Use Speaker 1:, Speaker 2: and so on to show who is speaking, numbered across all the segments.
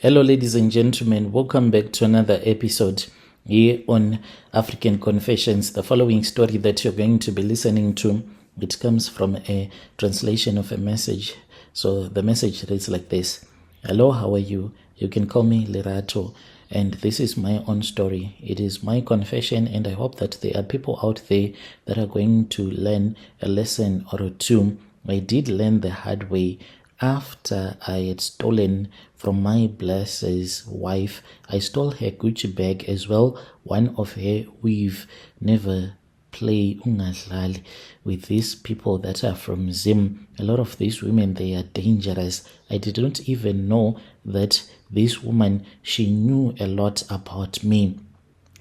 Speaker 1: Hello, ladies and gentlemen. Welcome back to another episode here on African Confessions. The following story that you're going to be listening to, it comes from a translation of a message. So the message reads like this. Hello, how are you? You can call me Lerato, and this is my own story. It is my confession, and I hope that there are people out there that are going to learn a lesson or two. I did learn the hard way. After I had stolen from my blesser's wife, I stole her Gucci bag as well, one of her weave. Never play ungadlali with these people that are from Zim. A lot of these women, they are dangerous. I did not even know that this woman, she knew a lot about me.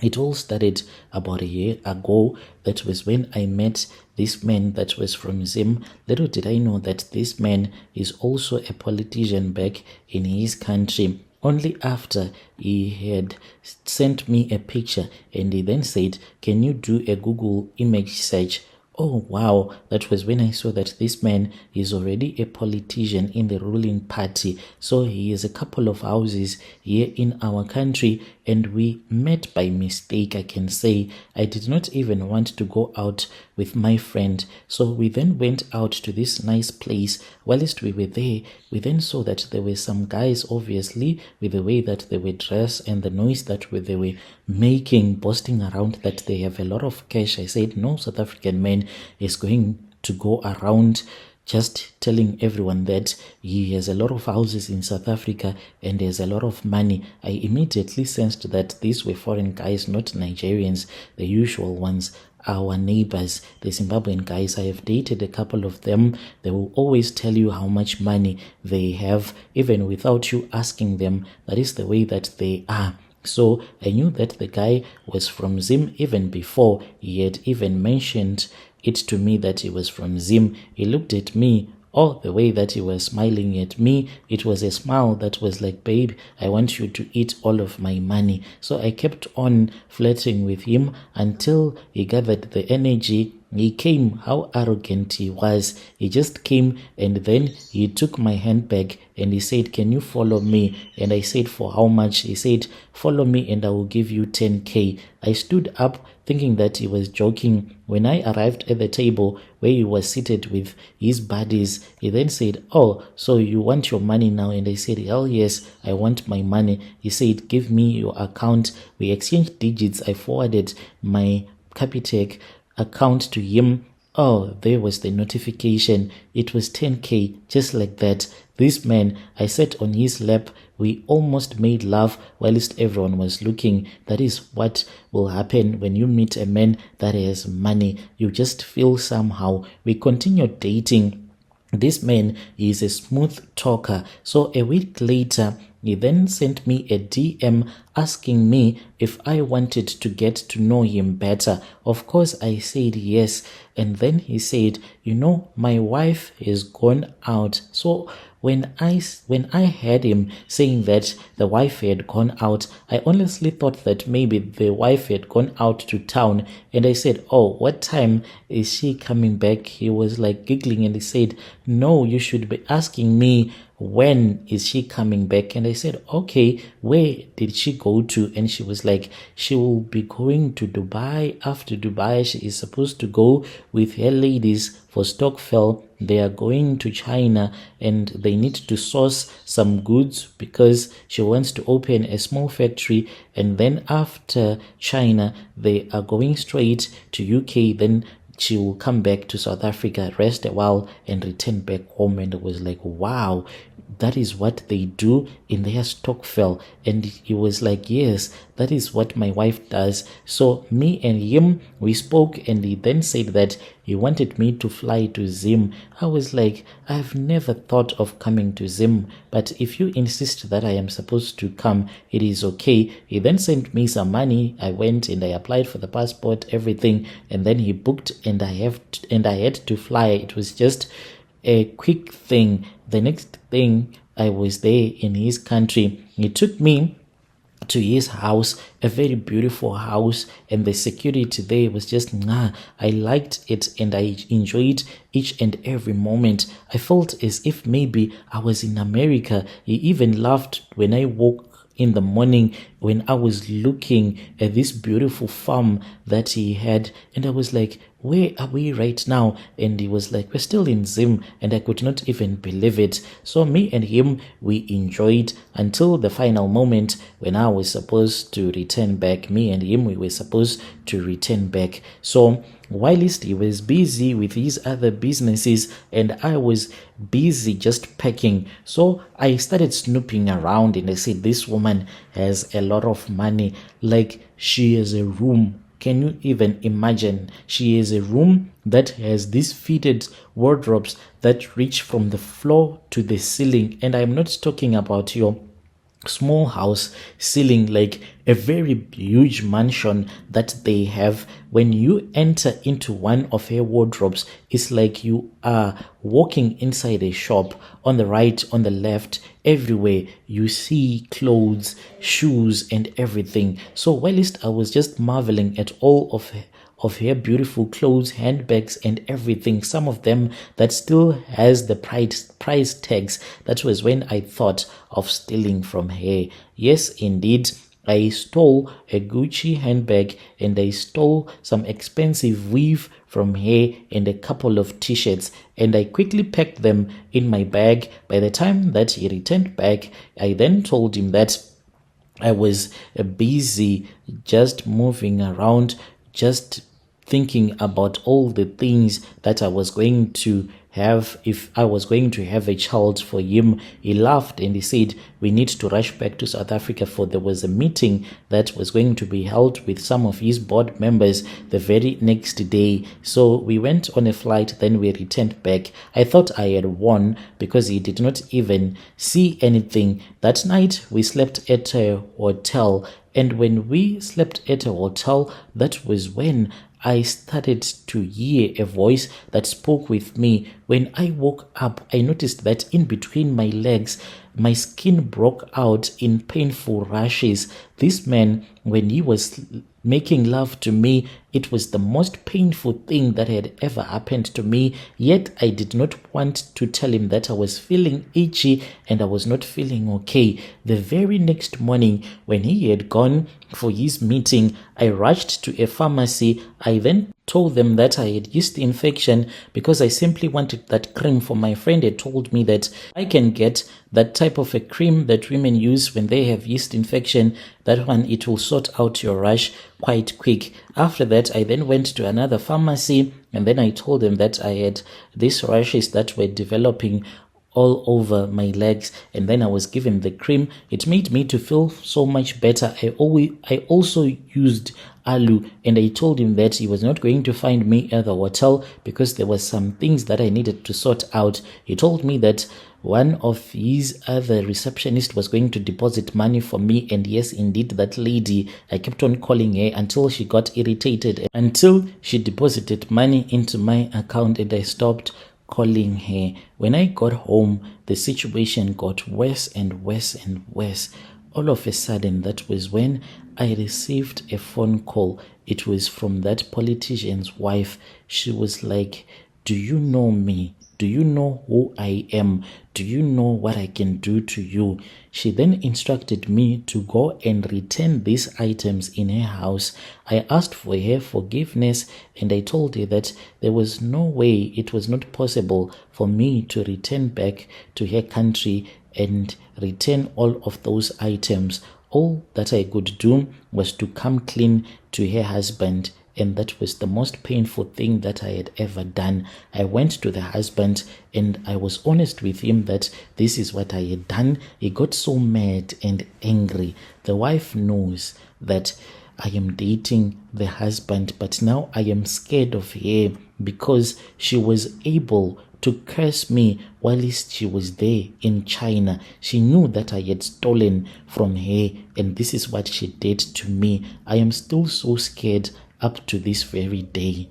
Speaker 1: It all started about a year ago. That was when I met this man that was from Zim. Little did I know that this man is also a politician back in his country. Only after he had sent me a picture, and he then said, "Can you do a Google image search?" Oh wow, that was when I saw that this man is already a politician in the ruling party. So he has a couple of houses here in our country, and we met by mistake, I can say. I did not even want to go out with my friend. So we then went out to this nice place. Whilst we were there, we then saw that there were some guys, obviously, with the way that they were dressed and the noise that they were making, boasting around that they have a lot of cash. I said, no South African man is going to go around just telling everyone that he has a lot of houses in South Africa and there's a lot of money. I immediately sensed that these were foreign guys, not Nigerians, the usual ones, our neighbors, the Zimbabwean guys. I have dated a couple of them. They will always tell you how much money they have, even without you asking them. That is the way that they are. So I knew that the guy was from Zim even before he had even mentioned it to me that he was from Zim. He looked at me. Oh, the way that he was smiling at me, it was a smile that was like, babe, I want you to eat all of my money. So I kept on flirting with him until he gathered the energy. He came, how arrogant he was. He just came and then he took my handbag and he said, "Can you follow me?" And I said, "For how much?" He said, "Follow me and I will give you 10K. I stood up thinking that he was joking. When I arrived at the table where he was seated with his buddies, he then said, "Oh, so you want your money now?" And I said, "Hell yes, I want my money." He said, "Give me your account." We exchanged digits. I forwarded my Capitec account to him. Oh, there was the notification. It was 10K, just like that. This man, I sat on his lap. We almost made love whilst everyone was looking. That is what will happen when you meet a man that has money. You just feel somehow. We continued dating. This man is a smooth talker. So a week later, he then sent me a DM asking me if I wanted to get to know him better. Of course, I said yes. And then he said, my wife has gone out. So when I heard him saying that the wife had gone out, I honestly thought that maybe the wife had gone out to town. And I said, "Oh, what time is she coming back?" He was like giggling and he said, "No, you should be asking me, when is she coming back?" And I said, "Okay, where did she go to?" And she was like, "She will be going to Dubai. After Dubai, she is supposed to go with her ladies for Stockfell. They are going to China and they need to source some goods because she wants to open a small factory. And then after China, they are going straight to UK. Then she will come back to South Africa, rest a while, and return back home." And it was like, wow, that is what they do in their Stockfell. And he was like, yes, that is what my wife does. So me and him, we spoke, and he then said that he wanted me to fly to Zim. I was like, I've never thought of coming to Zim, but if you insist that I am supposed to come, it is okay. He then sent me some money. I went and I applied for the passport, everything, and then he booked, and I had to fly. It was just a quick thing. The next thing, I was there in his country. He took me to his house, a very beautiful house, and the security there was just I liked it and I enjoyed each and every moment. I felt as if maybe I was in America. He even laughed when I woke in the morning when I was looking at this beautiful farm that he had, and I was like, where are we right now? And he was like, we're still in Zim, and I could not even believe it. So me and him, we enjoyed until the final moment when I was supposed to return back. Me and him, we were supposed to return back. So whilst he was busy with his other businesses and I was busy just packing, so I started snooping around and I said, this woman has a lot of money. Like, she has a room. Can you even imagine? She has a room that has these fitted wardrobes that reach from the floor to the ceiling. And I'm not talking about your small house ceiling, like a very huge mansion that they have. When you enter into one of her wardrobes, it's like you are walking inside a shop. On the right, on the left, everywhere you see clothes, shoes, and everything. So whilst I was just marveling at all of her beautiful clothes, handbags, and everything, some of them that still has the price tags, that was when I thought of stealing from her. Yes, indeed, I stole a Gucci handbag and I stole some expensive weave from her and a couple of t-shirts, and I quickly packed them in my bag. By the time that he returned back, I then told him that I was busy just moving around, just thinking about all the things that I was going to have if I was going to have a child for him. He laughed and he said, we need to rush back to South Africa, for there was a meeting that was going to be held with some of his board members the very next day. So we went on a flight, then we returned back. I thought I had won because he did not even see anything. That night we slept at a hotel, and when we slept at a hotel, that was when I started to hear a voice that spoke with me. When I woke up, I noticed that in between my legs, my skin broke out in painful rashes. This man, when he was making love to me, it was the most painful thing that had ever happened to me. Yet I did not want to tell him that I was feeling itchy and I was not feeling okay. The very next morning, when he had gone for his meeting, I rushed to a pharmacy. I then told them that I had yeast infection because I simply wanted that cream, for my friend had told me that I can get that type of a cream that women use when they have yeast infection. That one, it will sort out your rash quite quick. After that, I then went to another pharmacy and then I told them that I had these rashes that were developing all over my legs, and then I was given the cream. It made me to feel so much better. I also used Alu, and I told him that he was not going to find me at the hotel because there were some things that I needed to sort out. He told me that one of his other receptionists was going to deposit money for me, and yes, indeed, that lady, I kept on calling her until she got irritated, until she deposited money into my account, and I stopped calling her. When I got home, the situation got worse and worse and worse. All of a sudden, that was when I received a phone call. It was from that politician's wife. She was like, do you know me? Do you know who I am? Do you know what I can do to you? She then instructed me to go and return these items in her house. I asked for her forgiveness and I told her that there was no way, it was not possible for me to return back to her country and return all of those items. All that I could do was to come clean to her husband, and that was the most painful thing that I had ever done. I went to the husband and I was honest with him that this is what I had done. He got so mad and angry. The wife knows that I am dating the husband, but now I am scared of her because she was able to curse me whilst she was there in China. She knew that I had stolen from her, and this is what she did to me. I am still so scared up to this very day.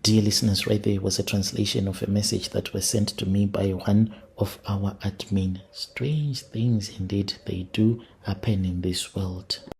Speaker 1: Dear listeners, right there was a translation of a message that was sent to me by one of our admin. Strange things indeed they do happen in this world.